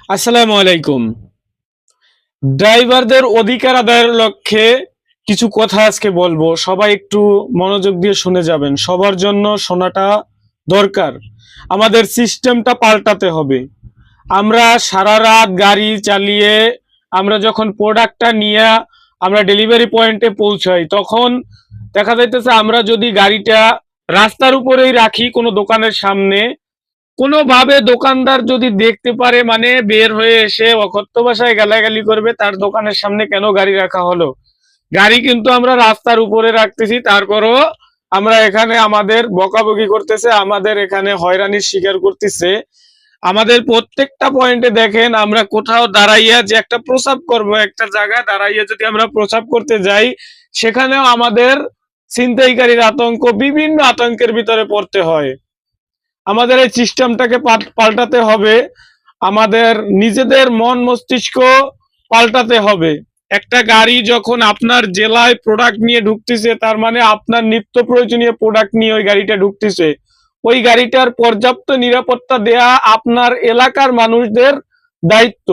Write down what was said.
আসসালামু আলাইকুম। ড্রাইভারদের অধিকার আদায়ের লক্ষ্যে কিছু কথা আজকে বলবো। সবাই একটু মনোযোগ দিয়ে শুনে যাবেন। সবার জন্য শোনাটা দরকার। আমাদের সিস্টেমটা পাল্টাতে হবে। আমরা সারা রাত গাড়ি চালিয়ে আমরা যখন প্রোডাক্টটা নিয়ে আমরা ডেলিভারি পয়েন্টে পৌঁছাই, তখন দেখা যাইতেছে আমরা যদি গাড়িটা রাস্তার উপরেই রাখি কোনো দোকানের সামনে, কোনোভাবে দোকানদার যদি দেখতে পারে মানে বের হয়ে এসে অকথ্য ভাষায় গালাগালি করবে তার দোকানের সামনে কেন গাড়ি রাখা হলো। গাড়ি কিন্তু আমরা রাস্তার উপরে রাখতেছি, তারপরও আমরা এখানে আমাদের বকাবকি করতেছে, আমাদের এখানে হয়রানির শিকার করতেছে। আমাদের প্রত্যেকটা পয়েন্টে দেখেন আমরা কোথাও দাঁড়াইয়া যে একটা প্রসাব করব, একটা জায়গায় দাঁড়াইয়া যদি আমরা প্রসাব করতে যাই, সেখানেও আমাদের ছিনতাইকারীর আতঙ্ক, বিভিন্ন আতঙ্কের ভিতরে পড়তে হয়। আমাদের এই সিস্টেমটাকে পাল্টাতে হবে। আমাদের নিজেদের মন মস্তিষ্ক পাল্টাতে হবে। একটা গাড়ি যখন আপনার জেলায় প্রোডাক্ট নিয়ে ঢুকতেছে, তার মানে আপনার নিত্য প্রয়োজনীয় প্রোডাক্ট নিয়ে ওই গাড়িটা ঢুকতেছে। ওই গাড়িটার পর্যাপ্ত নিরাপত্তা দেয়া আপনার এলাকার মানুষদের দায়িত্ব।